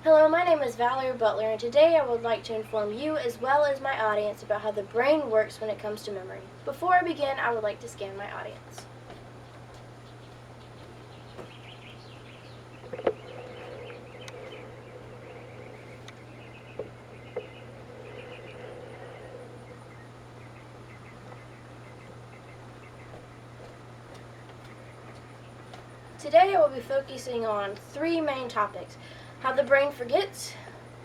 Hello, my name is Valerie Butler, and today I would like to inform you as well as my audience about how the brain works when it comes to memory. Before I begin, I would like to scan my audience. Today I will be focusing on three main topics: how the brain forgets,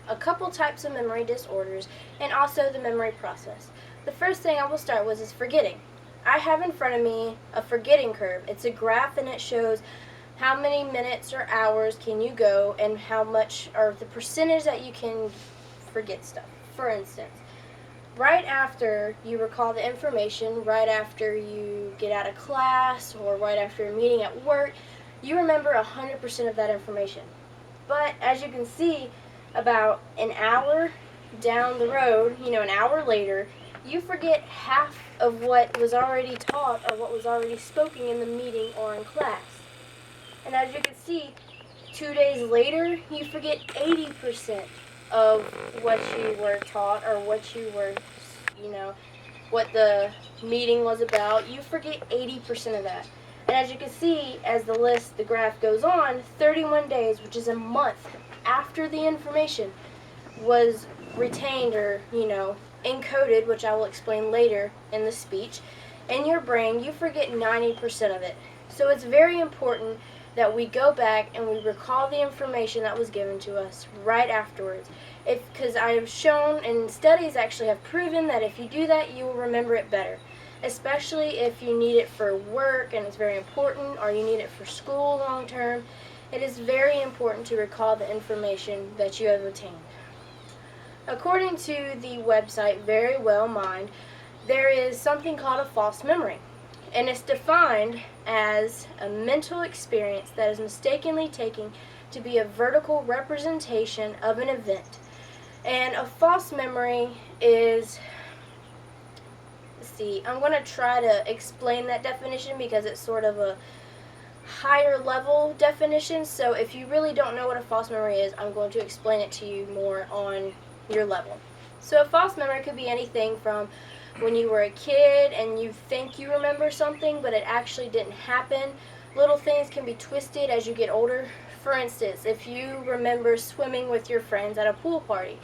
a couple types of memory disorders, and also the memory process. The first thing I will start with is forgetting. I have in front of me a forgetting curve. It's a graph and it shows how many minutes or hours can you go and how much or the percentage that you can forget stuff. For instance, right after you recall the information, right after you get out of class or right after a meeting at work, you remember 100% of that information. But as you can see, about an hour down the road, an hour later, you forget half of what was already taught or what was already spoken in the meeting or in class. And as you can see, 2 days later, you forget 80% of what you were taught or what you were, what the meeting was about. You forget 80% of that. And as you can see, as the graph goes on, 31 days, which is a month after the information was retained or, encoded, which I will explain later in the speech, in your brain, you forget 90% of it. So it's very important that we go back and we recall the information that was given to us right afterwards. Because I have shown, and studies actually have proven, that if you do that, you will remember it better. Especially if you need it for work and it's very important, or you need it for school long term. It is very important to recall the information that you have obtained. According to the website Very Well Mind, there is something called a false memory. And it's defined as a mental experience that is mistakenly taken to be a vertical representation of an event. And a false memory is, I'm going to try to explain that definition because it's sort of a higher level definition. So if you really don't know what a false memory is, I'm going to explain it to you more on your level. So a false memory could be anything from when you were a kid and you think you remember something, but it actually didn't happen. Little things can be twisted as you get older. For instance, if you remember swimming with your friends at a pool party,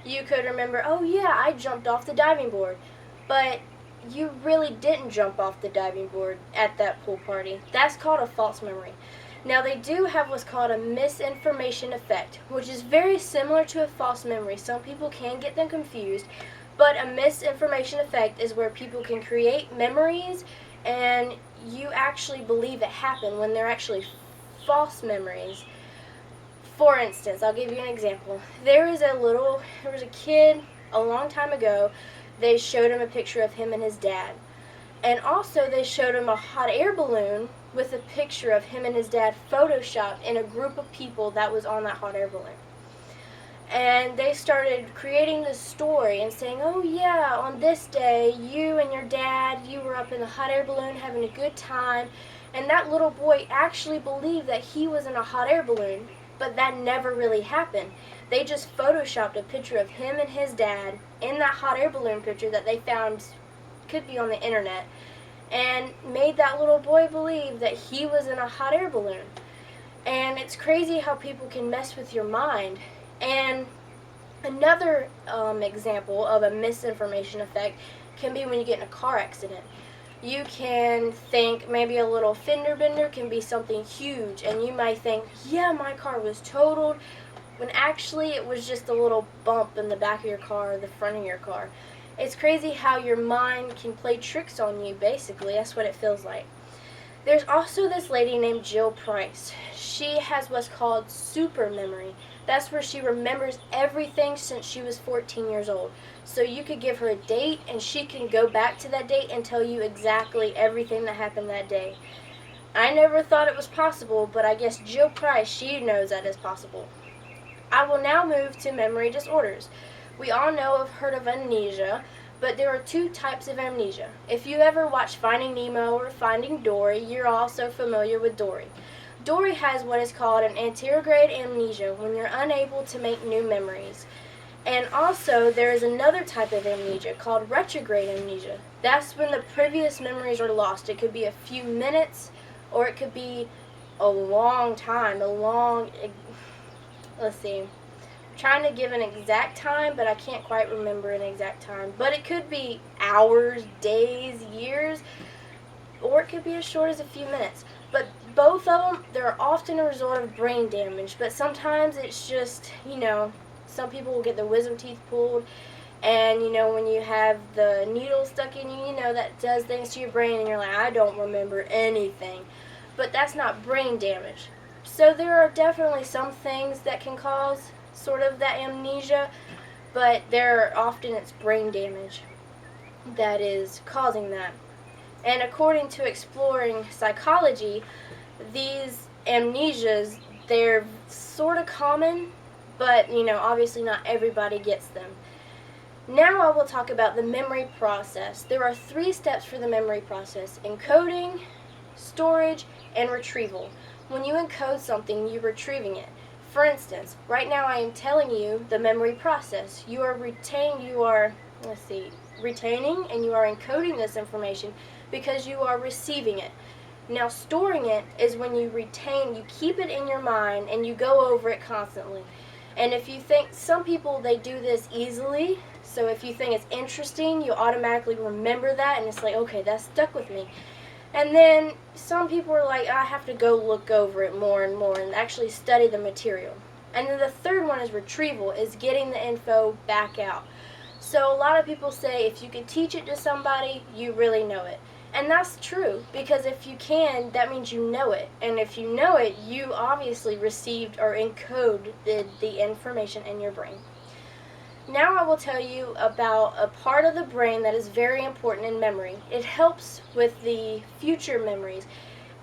you could remember, oh yeah, I jumped off the diving board. But you really didn't jump off the diving board at that pool party. That's called a false memory. Now, they do have what's called a misinformation effect, which is very similar to a false memory. Some people can get them confused, but a misinformation effect is where people can create memories and you actually believe it happened when they're actually false memories. For instance, I'll give you an example. There was a kid a long time ago. They showed him a picture of him and his dad. And also they showed him a hot air balloon with a picture of him and his dad photoshopped in a group of people that was on that hot air balloon. And they started creating this story and saying, oh yeah, on this day, you and your dad, you were up in the hot air balloon having a good time. And that little boy actually believed that he was in a hot air balloon, but that never really happened. They just photoshopped a picture of him and his dad in that hot air balloon picture that they found could be on the internet and made that little boy believe that he was in a hot air balloon. And it's crazy how people can mess with your mind. And another example of a misinformation effect can be when you get in a car accident. You can think maybe a little fender bender can be something huge, and you might think, yeah, my car was totaled, when actually it was just a little bump in the back of your car or the front of your car. It's crazy how your mind can play tricks on you, basically. That's what it feels like. There's also this lady named Jill Price. She has what's called super memory. That's where she remembers everything since she was 14 years old. So you could give her a date and she can go back to that date and tell you exactly everything that happened that day. I never thought it was possible, but I guess Jill Price, she knows that is possible. I will now move to memory disorders. We all know have heard of amnesia, but there are two types of amnesia. If you ever watched Finding Nemo or Finding Dory, you're also familiar with Dory. Dory has what is called an anterograde amnesia, when you're unable to make new memories. And also, there is another type of amnesia called retrograde amnesia. That's when the previous memories are lost. It could be a few minutes, or it could be a long time, let's see, I'm trying to give an exact time, but I can't quite remember an exact time. But it could be hours, days, years, or it could be as short as a few minutes. But both of them, they're often a result of brain damage, but sometimes it's just, some people will get their wisdom teeth pulled, and when you have the needle stuck in you, that does things to your brain, and you're like, I don't remember anything. But that's not brain damage. So there are definitely some things that can cause sort of that amnesia, but often it's brain damage that is causing that. And according to exploring psychology, these amnesias, they're sort of common, but obviously not everybody gets them. Now I will talk about the memory process. There are 3 steps for the memory process: encoding, storage, and retrieval. When you encode something, you're retrieving it. For instance, right now I am telling you the memory process. You are retaining and you are encoding this information because you are receiving it. Now, storing it is when you keep it in your mind and you go over it constantly. And if you think, some people, they do this easily, so if you think it's interesting, you automatically remember that, and it's like, okay, that stuck with me. And then some people are like, I have to go look over it more and more and actually study the material. And then the third one is retrieval, is getting the info back out. So a lot of people say if you can teach it to somebody, you really know it. And that's true, because if you can, that means you know it. And if you know it, you obviously received or encoded the information in your brain. Now I will tell you about a part of the brain that is very important in memory. It helps with the future memories.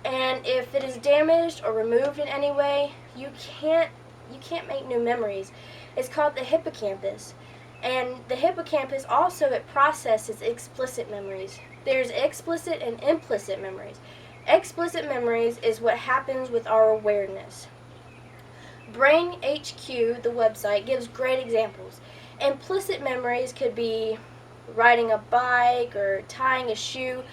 And if it is damaged or removed in any way, you can't make new memories. It's called the hippocampus. And the hippocampus also, it processes explicit memories. There's explicit and implicit memories. Explicit memories is what happens with our awareness. Brain HQ, the website, gives great examples. Implicit memories could be riding a bike or tying a shoe,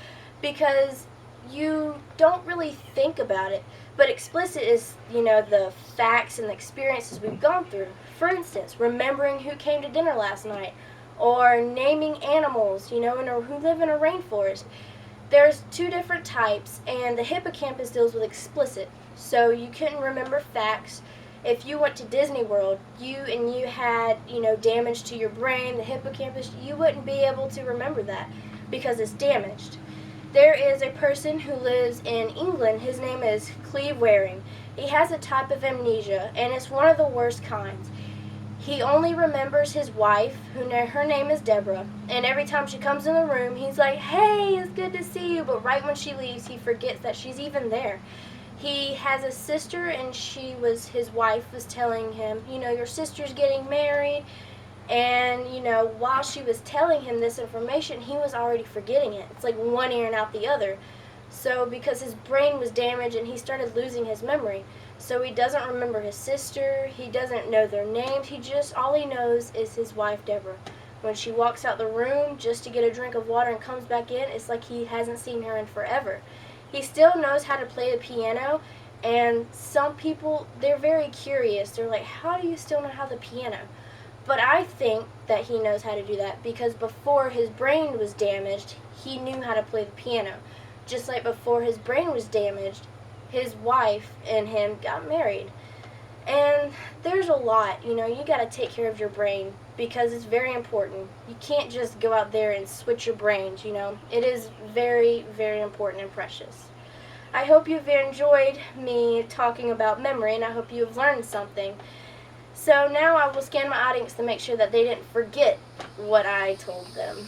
because you don't really think about it. But explicit is, the facts and the experiences we've gone through. For instance, remembering who came to dinner last night, or naming animals, who live in a rainforest. There's 2 different types, and the hippocampus deals with explicit. So you couldn't remember facts. If you went to Disney World, you had, damage to your brain, the hippocampus, you wouldn't be able to remember that because it's damaged. There is a person who lives in England. His name is Cleve Waring. He has a type of amnesia, and it's one of the worst kinds. He only remembers his wife, her name is Deborah, and every time she comes in the room, he's like, hey, it's good to see you, but right when she leaves, he forgets that she's even there. He has a sister, and his wife was telling him, your sister's getting married, and, while she was telling him this information, he was already forgetting it. It's like one ear and out the other. So, because his brain was damaged and he started losing his memory. So he doesn't remember his sister, he doesn't know their names, all he knows is his wife, Deborah. When she walks out the room just to get a drink of water and comes back in, it's like he hasn't seen her in forever. He still knows how to play the piano, and some people, they're very curious. They're like, how do you still know how to piano? But I think that he knows how to do that because before his brain was damaged, he knew how to play the piano. Just like before his brain was damaged, his wife and him got married. And there's a lot, you got to take care of your brain because it's very important. You can't just go out there and switch your brains, It is very, very important and precious. I hope you've enjoyed me talking about memory, and I hope you've learned something. So now I will scan my audience to make sure that they didn't forget what I told them.